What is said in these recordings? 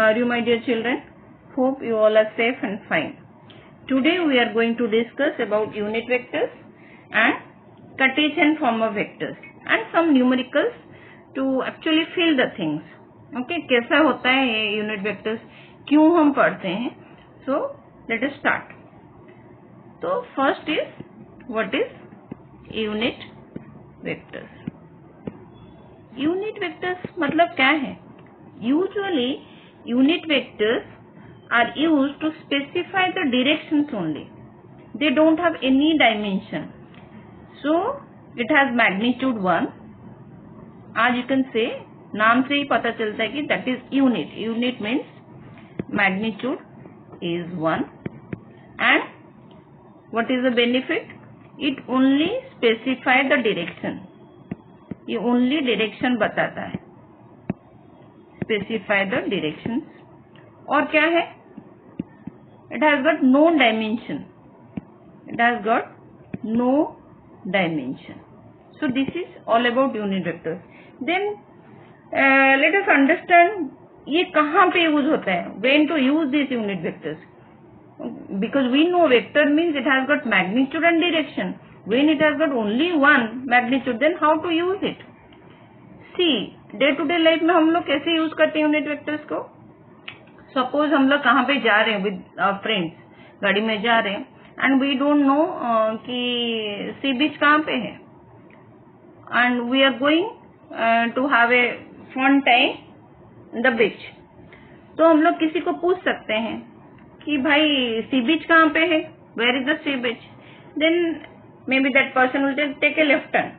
are you, my dear children? Hope you all are safe and fine. Today we are going to discuss about unit vectors and Cartesian form of vectors and some numericals to actually fill the things. Okay, कैसा होता है ये unit vectors, क्यों हम पढ़ते हैं? So let us start. तो first is what is unit vectors? Unit vectors मतलब क्या है? Usually unit vectors are used to specify the directions only. They don't have any dimension. So it has magnitude 1. As you can say, नाम से ही पता चलता है कि that is unit. Unit means magnitude is 1. And what is the benefit? It only specify the direction. ये only direction बताता है. Specify the directions. और क्या है? It has got no dimension. It has got no dimension. So this is all about unit vectors. Then let us understand ये कहाँ पे use होता है? When to use these unit vectors? Because we know vector means it has got magnitude and direction. When it has got only one magnitude, then how to use it? See, day to day life में हम लोग कैसे use करते हैं unit vectors को? Suppose हम लोग कहाँ पे जा रहे हैं विद फ्रेंड्स, गाड़ी में जा रहे हैं एंड वी डोंट नो कि सी बीच कहाँ पे है and we are going to have a fun time the beach. तो हम लोग किसी को पूछ सकते हैं कि भाई सी बीच कहाँ पे है, where is the sea beach? Then may be that person will take a left turn.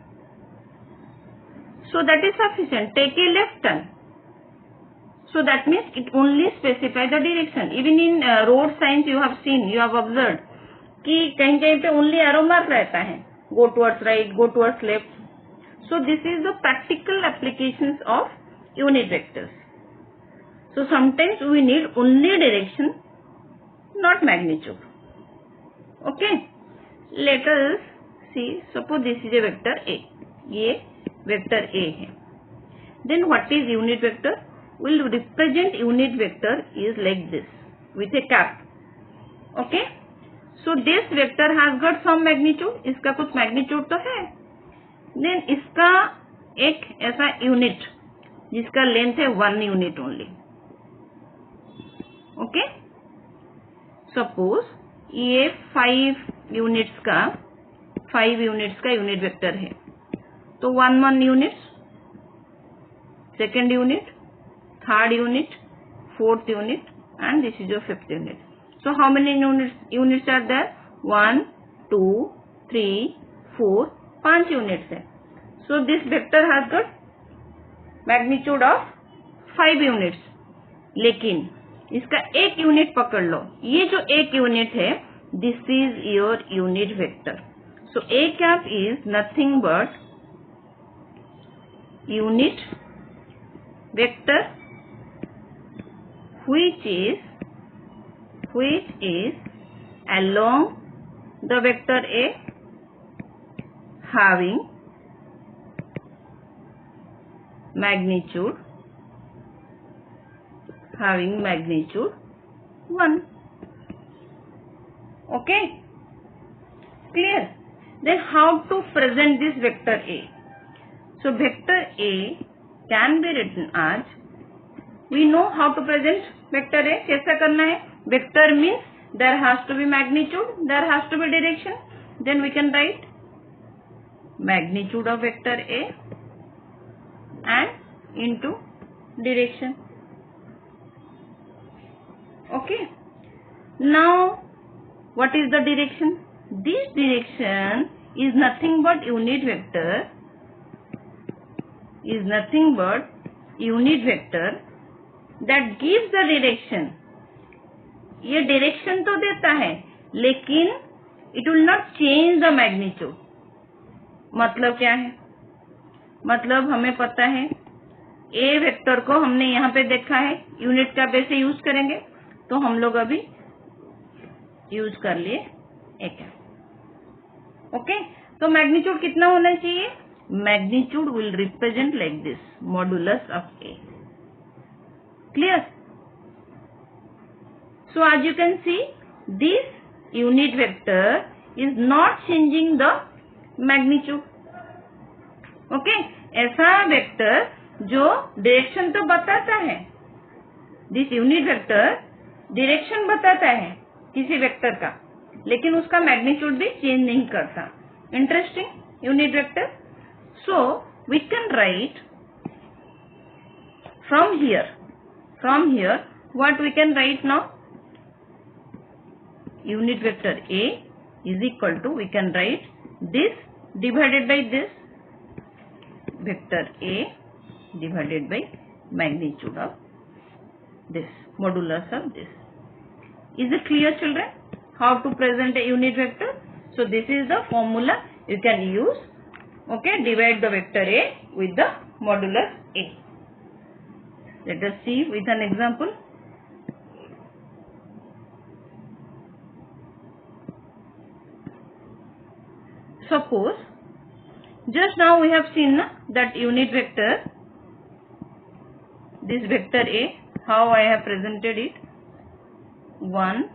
So that is sufficient. Take a left turn. So that means it only specify the direction. Even in road signs you have seen, you have observed कि कहीं कहीं पे only arrow mark रहता है. Go towards right, go towards left. So this is the practical applications of unit vectors. So sometimes we need only direction, not magnitude. Okay. Let us see. Suppose this is a vector A. ये vector A है. Then what is unit vector? Will represent unit vector is like this with a cap. Okay, so this vector has got some magnitude. इसका कुछ magnitude तो है. Then इसका एक ऐसा unit जिसका लेंथ है 1 यूनिट ओनली. ओके, सपोज ये 5 यूनिट्स का यूनिट वेक्टर है. तो 1 units, second unit, third unit, fourth unit and this is your fifth unit. So how many units are there? 1, 2, 3, 4, 5 units है. So this vector has got magnitude of 5 units. लेकिन इसका एक unit पकड़ लो. ये जो एक यूनिट है, this is your unit vector. So A cap is nothing but unit vector which is along the vector A having magnitude 1. Okay, clear? Then how to present this vector A? So vector A can be written as, we know how to present vector A. कैसा करना है? Vector means there has to be magnitude, there has to be direction. Then we can write magnitude of vector A and into direction. Okay. Now what is the direction? This direction is nothing but unit vector that gives the direction. ये direction तो देता है लेकिन it will not change the magnitude. मतलब क्या है? मतलब हमें पता है A वेक्टर को हमने यहाँ पे देखा है, यूनिट का बेस यूज करेंगे. तो हम लोग अभी यूज कर लिए A का. ओके, तो मैग्नीट्यूड कितना होना चाहिए? Magnitude will represent like this, modulus of A. Clear? So as you can see, this unit vector is not changing the magnitude. Okay, ऐसा वेक्टर जो डायरेक्शन तो बताता है, दिस यूनिट वेक्टर डायरेक्शन बताता है किसी वेक्टर का, लेकिन उसका मैग्नीट्यूड भी चेंज नहीं करता. Interesting unit vector. So we can write from here what we can write now? Unit vector A is equal to, we can write this divided by this, vector A divided by magnitude of this, modulus of this. Is it clear, children, how to present a unit vector? So this is the formula you can use. Okay, divide the vector A with the modulus A. Let us see with an example. Suppose just now we have seen that unit vector, this vector A, how I have presented it. 1,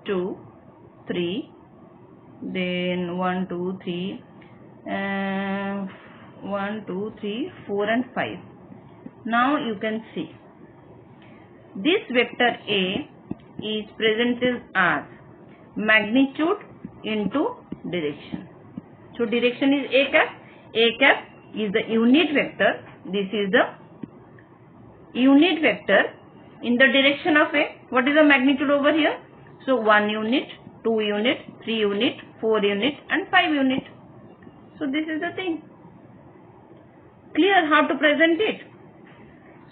2, 3, then 1, 2, 3, 1, 2, 3, 4 and 5. Now you can see this vector A is presented as magnitude into direction. So direction is A cap. A cap is the unit vector. This is the unit vector in the direction of A. What is the magnitude over here? So 1 unit, 2 unit, 3 unit, 4 unit and 5 unit. So this is the thing. Clear how to present it?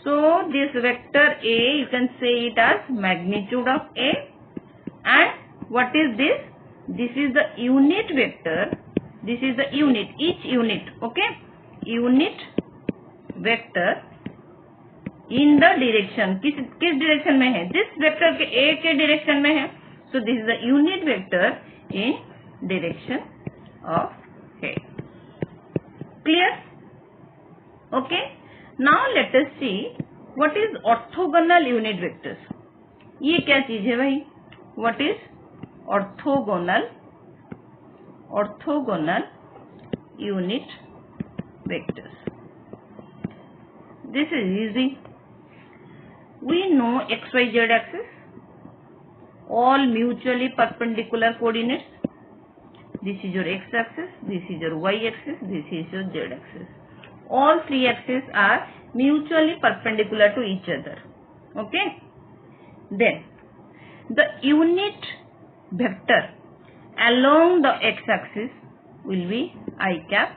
So this vector A, you can say it as magnitude of A. And what is this? This is the unit vector. This is the unit, each unit, okay? Unit vector in the direction. किस direction में है? This vector के A के direction में है. So this is the unit vector in direction of A. Clear? Okay. Now let us see what is orthogonal unit vectors. ये क्या चीज है भाई? What is orthogonal unit vectors? This is easy. We know XYZ axis, all mutually perpendicular coordinates. This is your X axis, this is your Y axis, this is your Z axis. All three axes are mutually perpendicular to each other. Okay. Then the unit vector along the X axis will be I cap.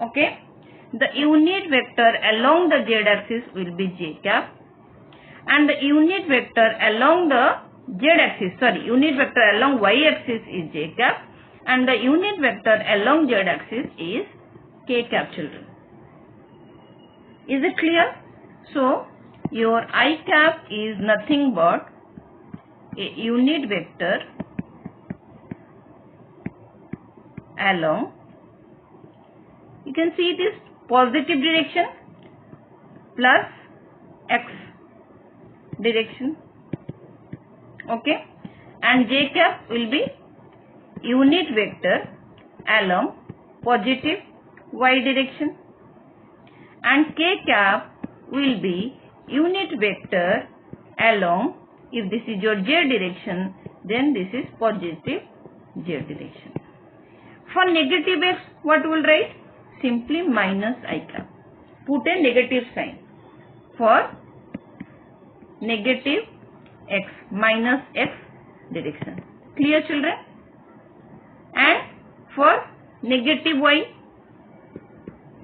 Okay. The unit vector along the Z axis will be J cap. And the unit vector along the unit vector along Y axis is J cap. And the unit vector along Z axis is K cap, children. Is it clear? So your I cap is nothing but a unit vector along, you can see it is positive direction plus X direction. Okay. And J cap will be unit vector along positive Y direction. And K cap will be unit vector along, if this is your Z direction, then this is positive Z direction. For negative X, what will write? Simply minus I cap. Put a negative sign for negative X, minus X direction. Clear, children? And for negative Y,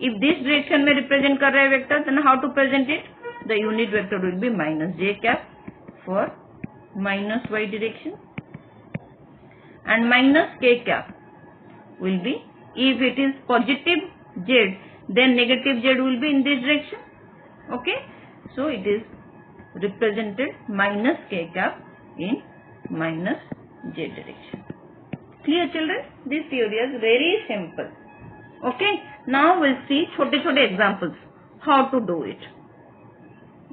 if this direction में represent कर रहा है vector, then how to present it? The unit vector will be minus J cap for minus Y direction. And minus K cap will be, if it is positive Z, then negative Z will be in this direction. Okay. So it is represented minus K cap in minus Z direction. Clear, children? This theory is very simple. Okay. Now we'll see छोटे-छोटे examples how to do it.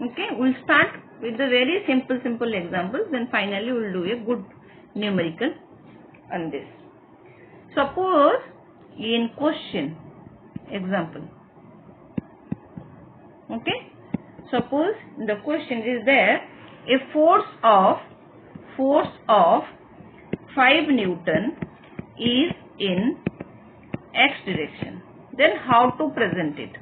Okay. We'll start with the very simple examples. Then finally we will do a good numerical on this. Suppose in question example, okay, suppose the question is there, a force of 5 Newton is in x direction. Then how to present it?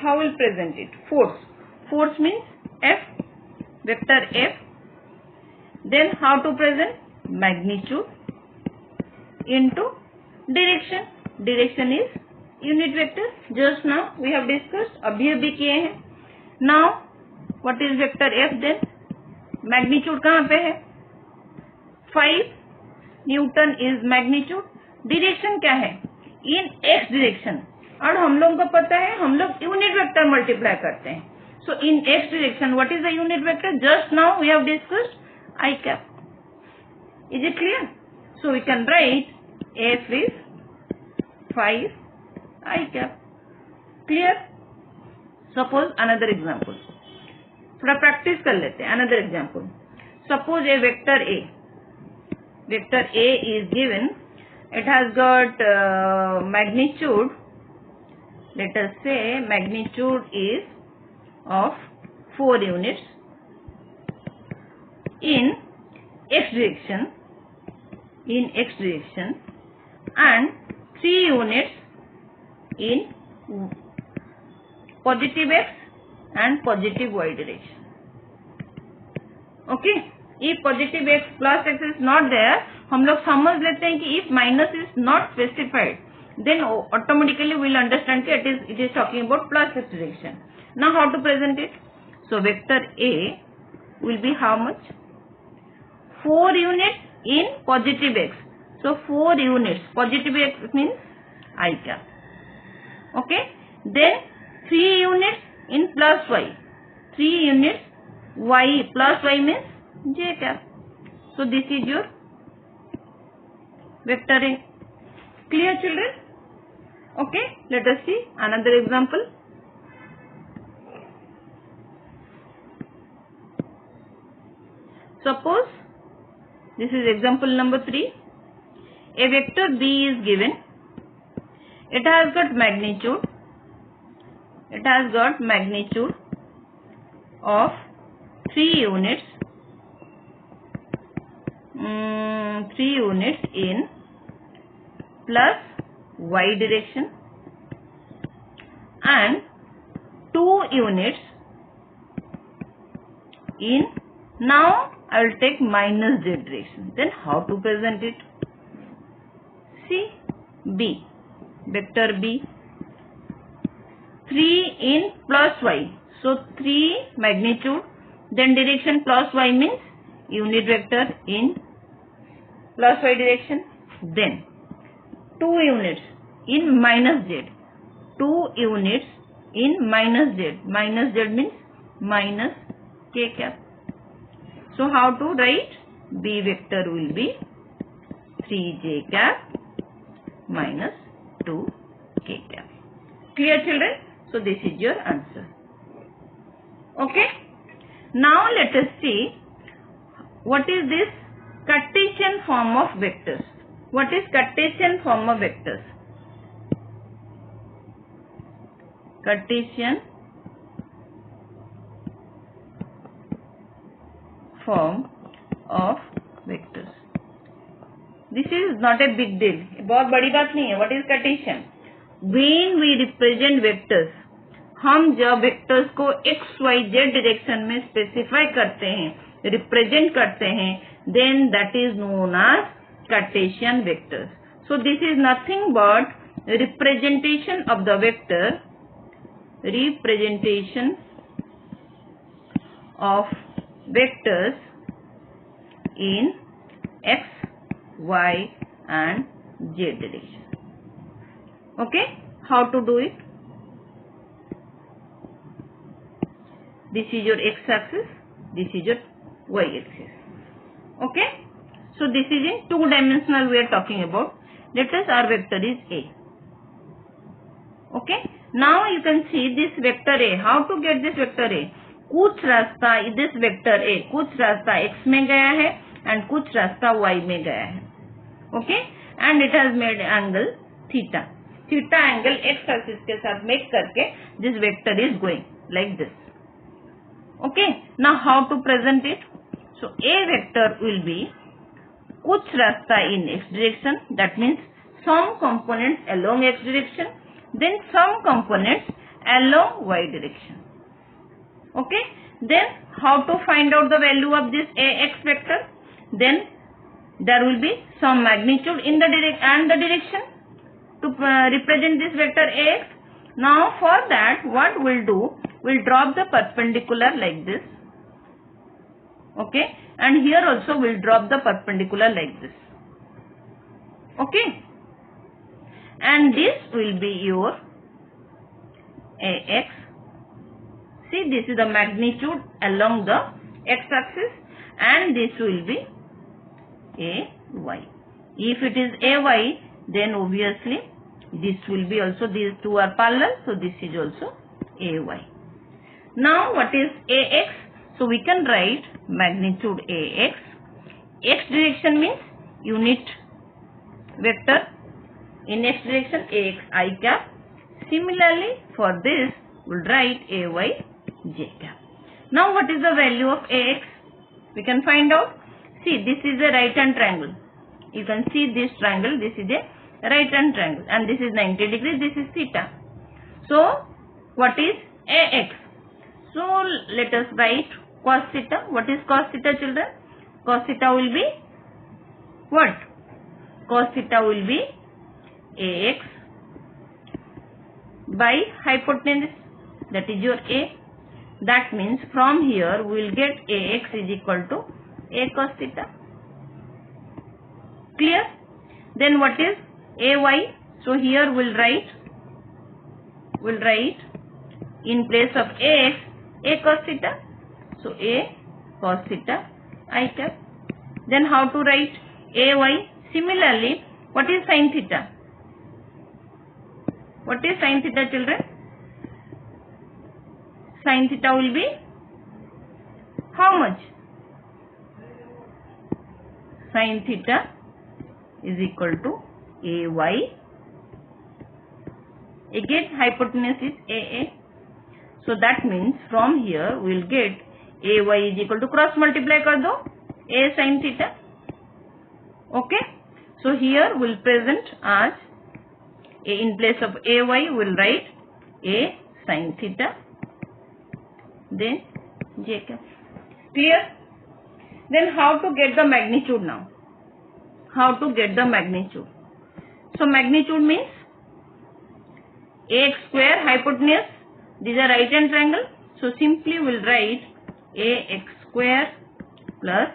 How will present it? Force means F, vector F. Then how to present? Magnitude into direction. Direction is unit vector. Just now we have discussed, अभी किए हैं. Now what is vector F then? Magnitude कहाँ पे है? 5 Newton is magnitude. Direction क्या है? In x direction. और हम लोगों को पता है, हम लोग यूनिट वेक्टर मल्टीप्लाई करते हैं. So in x direction, what is the unit vector? Just now we have discussed I cap. Is it clear? So we can write F is 5 I cap. Clear? Suppose another example. थोड़ा practice कर लेते हैं. Another example. Suppose a vector A. Vector A is given. It has got magnitude. Let us say magnitude is of 4 units in x direction, and 3 units in positive x and positive y direction. Okay, if positive x plus x is not there, हम लोग समझ लेते हैं कि if minus is not specified, then automatically we will understand that it is talking about plus x direction. Now how to present it? So vector A will be how much? 4 units in positive x. So 4 units, positive x means I cap. Okay, then 3 units in plus y. 3 units y plus y means j cap. So this is your vector A. Clear, children? Okay, let us see another example. Suppose this is example number 3. A vector B is given. It has got magnitude. It has got magnitude of 3 units. 3 units in plus y direction and 2 units in, now I will take minus z direction. Then how to present it? See, B, vector B, 3 in plus y. So 3 magnitude, then direction plus y means unit vector in plus y direction. Then 2 units in minus z. 2 units in minus z. Minus z means minus k cap. So how to write? B vector will be 3j cap minus 2k cap. Clear, children? So this is your answer. Okay. Now let us see what is this Cartesian form of vectors. What is Cartesian form of vectors? Cartesian form of vectors. This is not a big deal. बहुत बड़ी बात नहीं है. What is Cartesian? When we represent vectors, हम जब vectors को x, y, z direction में specify करते हैं, रिप्रेजेंट करते हैं, then that is known as Cartesian vectors. So this is nothing but representation of the vector, representation of vectors in x, y and z direction. Okay, how to do it? This is your x axis, this is your y axis. Okay, so this is in 2-dimensional we are talking about. Let us, our vector is A. Okay, now you can see this vector A. How to get this vector A? कुछ रास्ता this vector A कुछ रास्ता x में गया है and कुछ रास्ता y में गया है. Okay, and it has made angle theta. Theta angle x axis के साथ मेक करके this vector is going like this. Okay, now how to present it? So a vector will be कुछ रास्ता in x direction, that means some components along x direction, then some components along y direction. Okay, then how to find out the value of this ax vector? Then there will be some magnitude in the direction to represent this vector ax. Now for that what we'll do, we'll drop the perpendicular like this. Okay, and here also we'll drop the perpendicular like this. Okay, and this will be your ax. See, this is the magnitude along the x-axis, and this will be ay. If it is ay, then obviously this will be also, these two are parallel, so this is also ay. Now what is ax? So we can write magnitude ax. X direction means unit vector in x direction ax I cap. Similarly for this we'll write ay j cap. Now what is the value of ax? We can find out. See, this is a right hand triangle. You can see this triangle. This is a right hand triangle, and this is 90 degrees. This is theta. So what is ax? So let us write cos theta. What is cos theta, children? Cos theta will be what? Cos theta will be ax by hypotenuse, that is your a. That means from here we will get ax is equal to a cos theta. Clear? Then what is ay? So here we'll write in place of ax a cos theta. So a cos theta I cap. Then how to write ay? Similarly, what is sin theta? What is sin theta, children? Sin theta will be how much? Sin theta is equal to ay. Again hypotenuse is aa. So that means from here we will get ay is equal to, cross multiply kar do, a sin theta. Okay, so here we will present as in place of ay we will write a sin theta, then j cap. Clear? Then how to get the magnitude now? How to get the magnitude? So magnitude means ax square hypotenuse. These are right hand triangle. So simply we will write ax square plus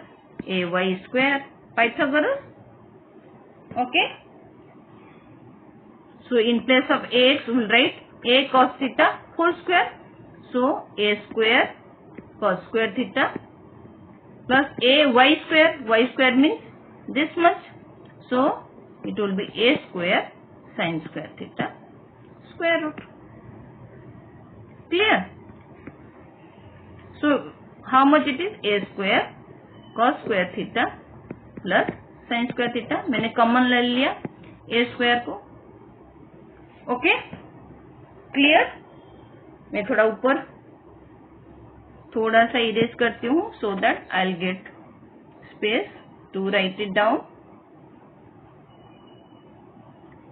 ay square, Pythagoras. Okay. So in place of ax we will write a cos theta whole square. So a square cos square theta plus a y square. Y square means this much. So it will be a square sin square theta square root. Clear? So how much it is? A square cos square theta plus sin square theta. मैंने common ले लिया a square को. Okay, clear? मैं थोड़ा ऊपर थोड़ा सा erase करती हूँ so that I'll get space to write it down.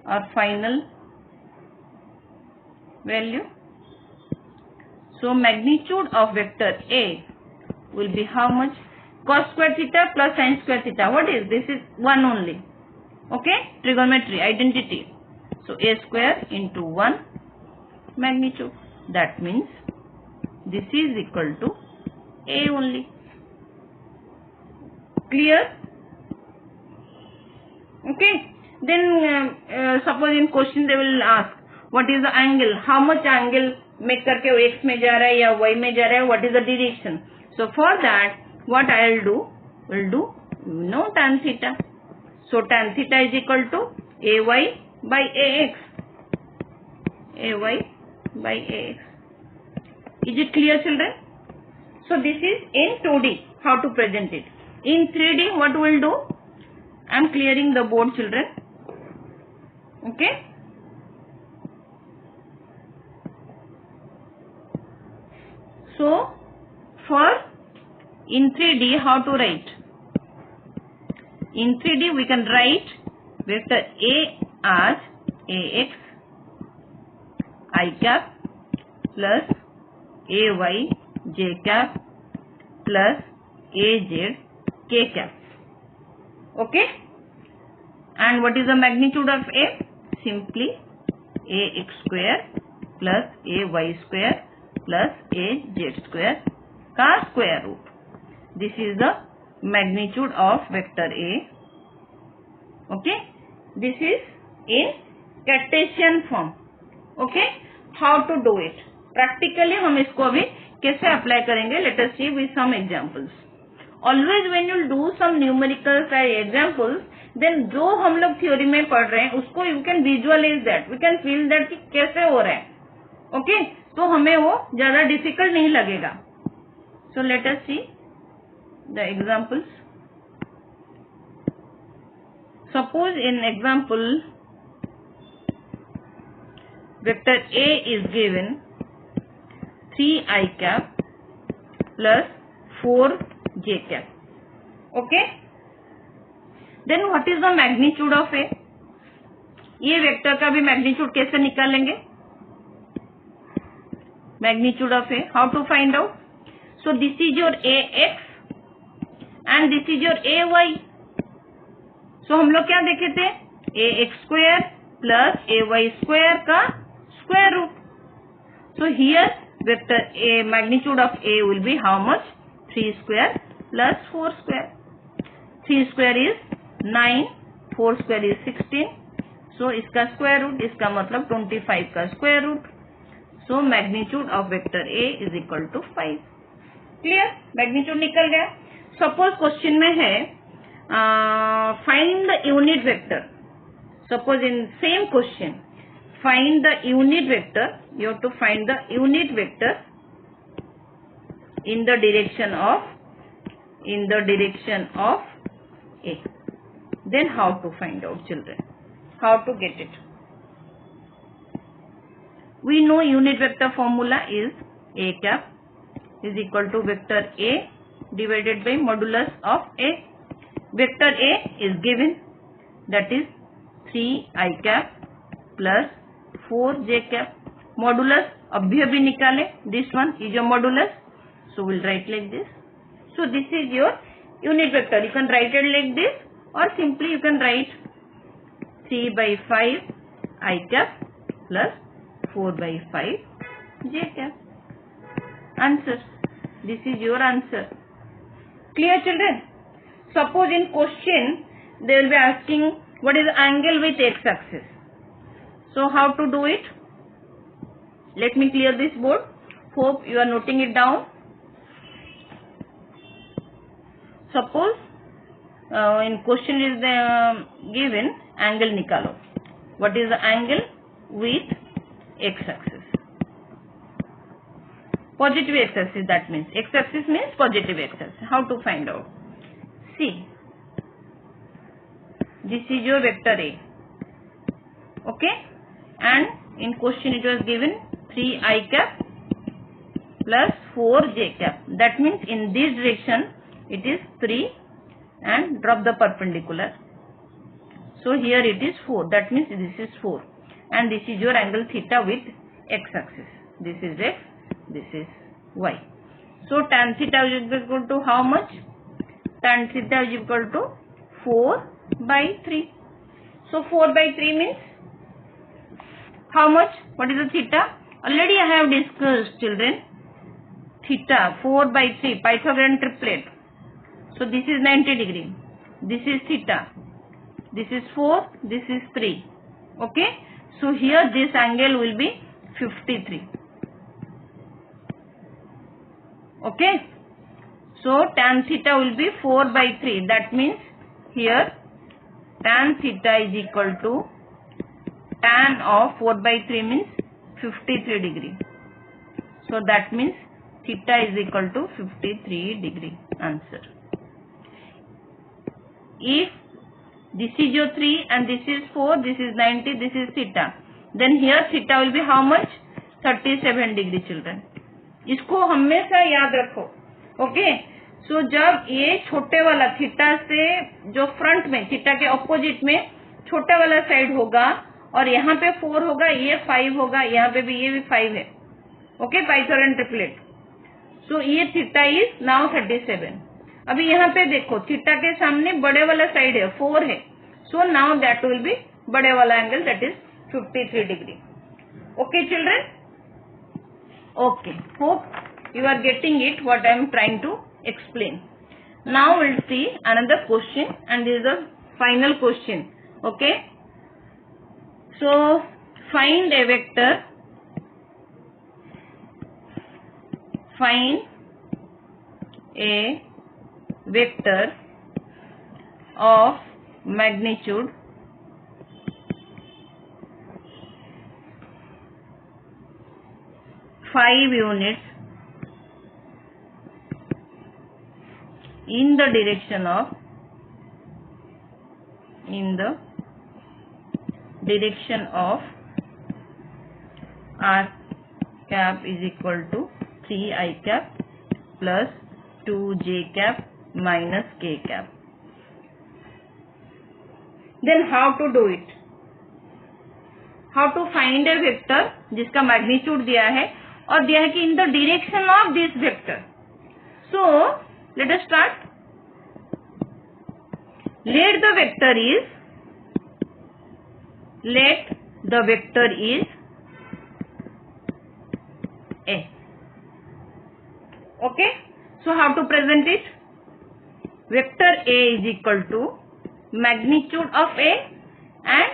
Our final value. So magnitude of vector A will be how much? Cos square theta plus sin square theta. What is this? Is 1 only. Okay, trigonometry identity. So a square into 1 magnitude. That means this is equal to a only. Clear? Okay. Then suppose in question they will ask what is the angle, how much angle make करके वो x में जा रहा है या y में जा रहा है, what is the direction. So for that what I will do tan theta. So tan theta is equal to ay by ax. Ay by ax. Is it clear, children? So this is in 2D, how to present it. In 3D, what we will do? I am clearing the board, children. Okay. So, for in 3D, how to write? In 3D, we can write vector A as AX I cap plus AY J cap plus AZ K cap. Okay. And what is the magnitude of A? Simply AX square plus AY square plus AZ square का square root. This is the magnitude of vector A. Okay. This is in Cartesian form. Okay. How to do it? Practically हम इसको अभी कैसे apply करेंगे? Let us see with some examples. Always when you do some numerical examples, then जो हम लोग theory में पढ़ रहे हैं उसको you can visualize that, we can feel that कि कैसे हो रहा है. Okay, तो हमें वो ज्यादा difficult नहीं लगेगा. So let us see the examples. Suppose in example vector A is given 3i cap plus 4j cap. Okay. Then what is the magnitude of A? ये वेक्टर का भी मैग्नीट्यूड कैसे निकालेंगे? Magnitude of A, how to find out? So this is your AX and this is your AY. So हम लोग क्या देखे थे? AX square plus AY square का square root. So here vector A, magnitude of A will be how much? 3 square plus 4 square. 3 square is 9, 4 square is 16. So इसका square root, इसका मतलब 25 का square root. So magnitude of vector A is equal to 5. Clear? Magnitude निकल गया. Suppose question में है find the unit vector. Suppose in same question, find the unit vector. You have to find the unit vector in the direction of A. Then how to find out, children? How to get it? We know unit vector formula is A cap is equal to vector A divided by modulus of A. Vector A is given, that is 3i cap plus 4j cap. Modulus अभी निकाले. This one is your modulus. So we'll write like this. So this is your unit vector. You can write it like this, or simply you can write 3 by 5 I cap plus 4 by 5 j cap. Answer. This is your answer. Clear, children? Suppose in question they will be asking what is the angle with x-axis. So how to do it? Let me clear this board. Hope you are noting it down. Suppose in question is given angle nikalo. What is the angle with x-axis? Positive x-axis, that means. X-axis means positive x-axis. How to find out? See, this is your vector A. Okay? And in question it was given 3i cap plus 4j cap. That means in this direction it is 3 and drop the perpendicular. So here it is 4. That means this is 4. And this is your angle theta with x-axis. This is x, this is y. So tan theta is equal to how much? Tan theta is equal to 4 by 3. So 4 by 3 means how much? What is the theta? Already I have discussed, children. Theta 4 by 3, Pythagorean triplet. So this is 90 degree. This is theta. This is 4. This is 3. Okay. So here this angle will be 53. Okay. So tan theta will be 4 by 3. That means here tan theta is equal to tan of 4 by 3 means 53 degree. So that means theta is equal to 53 degree. Answer. If this is your 3 and this is 4, this is 90, this is theta, then here theta will be how much? 37 degree children. इसको हमेशा याद रखो. Okay. सो जब ये छोटे वाला theta से जो फ्रंट में थीटा के ऑपोजिट में छोटा वाला साइड होगा और यहाँ पे 4 होगा, ये 5 होगा, यहाँ पे भी ये भी 5 है. Okay, Pythagorean triplet. सो ये थीटा इज नाउ 37. अभी यहाँ पे देखो थीटा के सामने बड़े वाला साइड है, 4 है. So now that will be बड़े वाला angle, that is 53 degree. Okay children. Okay, hope you are getting it what I am trying to explain. Now we'll see another question, and this is the final question. Okay, so find a vector, of magnitude 5 units in the direction of r cap is equal to 3i cap plus 2j cap minus k cap. Then how to do it? How to find a vector जिसका magnitude दिया है और दिया है कि in the direction of this vector. So let us start. Let the vector is A. Okay. So how to present it? Vector A is equal to magnitude of A and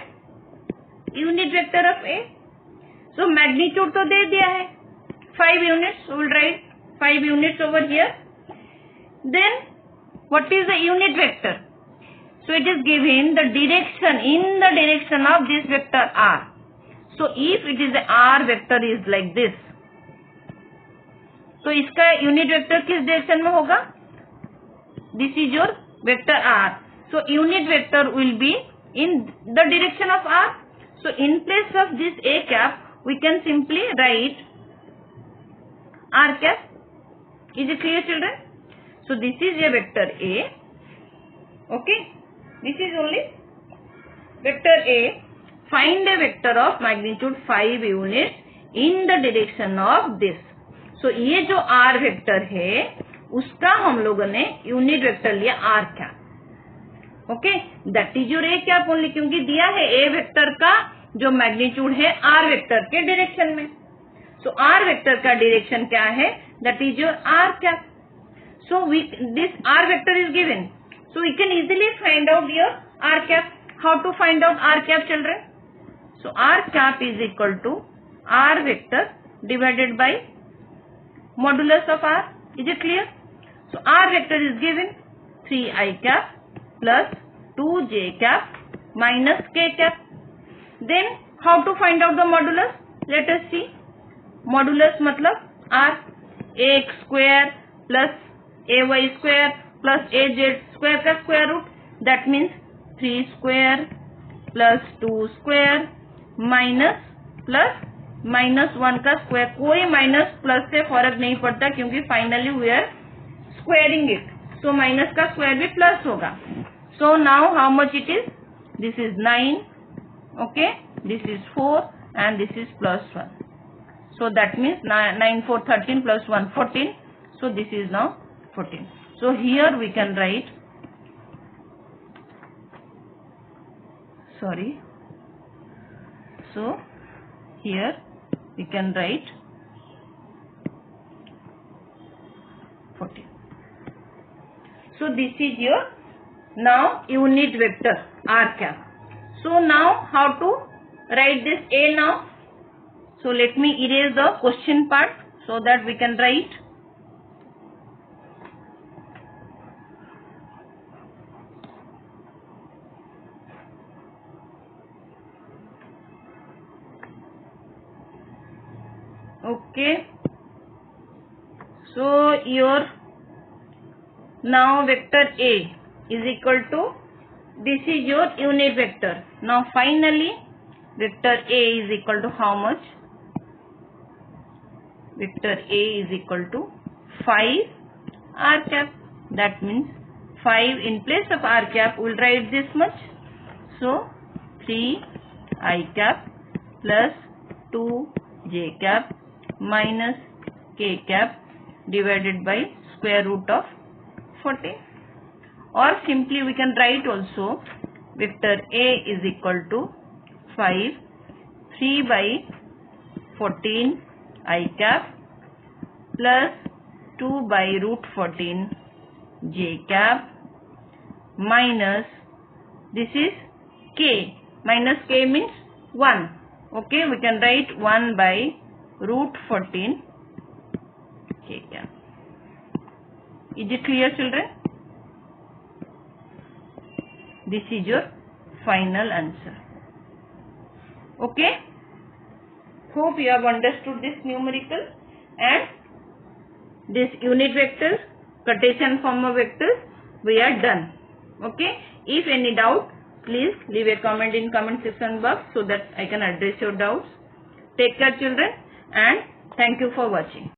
unit vector of A. So magnitude तो दे दिया है 5 units. We will write 5 units over here. Then what is the unit vector? So it is given the direction, in the direction of this vector r. So if it is a r vector is like this, तो इसका unit vector किस direction में होगा? This is your vector r. So unit vector will be in the direction of r. So in place of this a cap, we can simply write r cap. Is it clear, children? So this is a vector a. Okay. This is only vector A. Find a vector of magnitude 5 units in the direction of this. So ये जो R vector है उसका हम लोगों ने unit vector लिया R cap. Okay, that is your A cap only, क्योंकि दिया है A वेक्टर का जो मैग्नीट्यूड है R वेक्टर के डायरेक्शन में. सो R वेक्टर का डायरेक्शन क्या है? That is your R cap. So this R vector is given. So we can easily find out your r cap. How to find out r cap, children? So r cap is equal to r vector divided by modulus of r. Is it clear? So r vector is given 3i cap plus 2j cap minus k cap. Then how to find out the modulus? Let us see. Modulus मतलब r ax square plus ay square plus az square का square root. That means 3 square plus 2 square minus 1 का square. कोई minus plus से फर्क नहीं पड़ता क्योंकि finally we are squaring it. So minus का स्क्वायर भी प्लस होगा. So now how much it is? This is 9. Okay, this is 4 and this is plus 1. So that means 9 4 13 plus 1 14. So this is now 14. So here we can write, so here we can write 14. So this is your now unit vector r cap. So now how to write this A now? So let me erase the question part so that we can write. Okay, So your now vector A is equal to, this is your unit vector. Now finally vector A is equal to how much? Vector A is equal to 5 r cap. That means 5 in place of r cap, we'll write this much. So 3 I cap plus 2 j cap minus k cap divided by square root of 14. Or simply we can write also vector A is equal to 5 3 by 14 I cap plus 2 by root 14 j cap minus, this is k, minus k means 1. Okay, we can write 1 by root 14 k cap. Is it clear, children? This is your final answer. Okay, hope you have understood this numerical and this unit vectors, Cartesian form of vectors, we are done. Okay, if any doubt, please leave a comment in comment section box so that I can address your doubts. Take care, children, and thank you for watching.